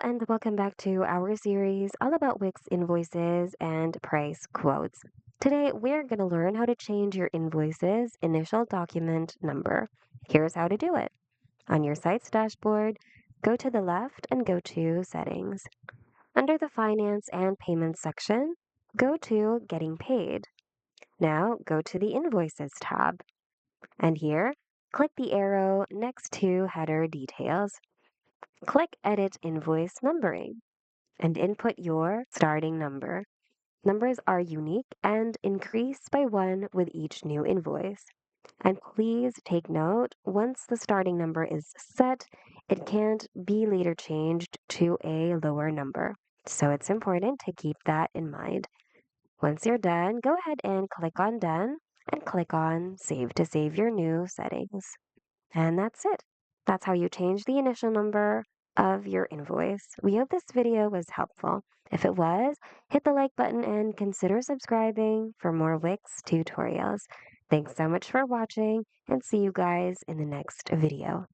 and welcome back to our series all about Wix invoices and price quotes. Today, we're going to learn how to change your invoice's initial document number. Here's how to do it. On your site's dashboard, go to the left and go to Settings. Under the Finance and Payments section, go to Getting Paid. Now, go to the Invoices tab. And here, click the arrow next to Header Details. Click Edit Invoice Numbering and input your starting number. Numbers are unique and increase by one with each new invoice. And please take note, once the starting number is set, it can't be later changed to a lower number. So it's important to keep that in mind. Once you're done, go ahead and click on Done and click on Save to save your new settings. And that's it. That's how you change the initial number of your invoice. We hope this video was helpful. If it was, hit the like button and consider subscribing for more Wix tutorials. Thanks so much for watching and see you guys in the next video.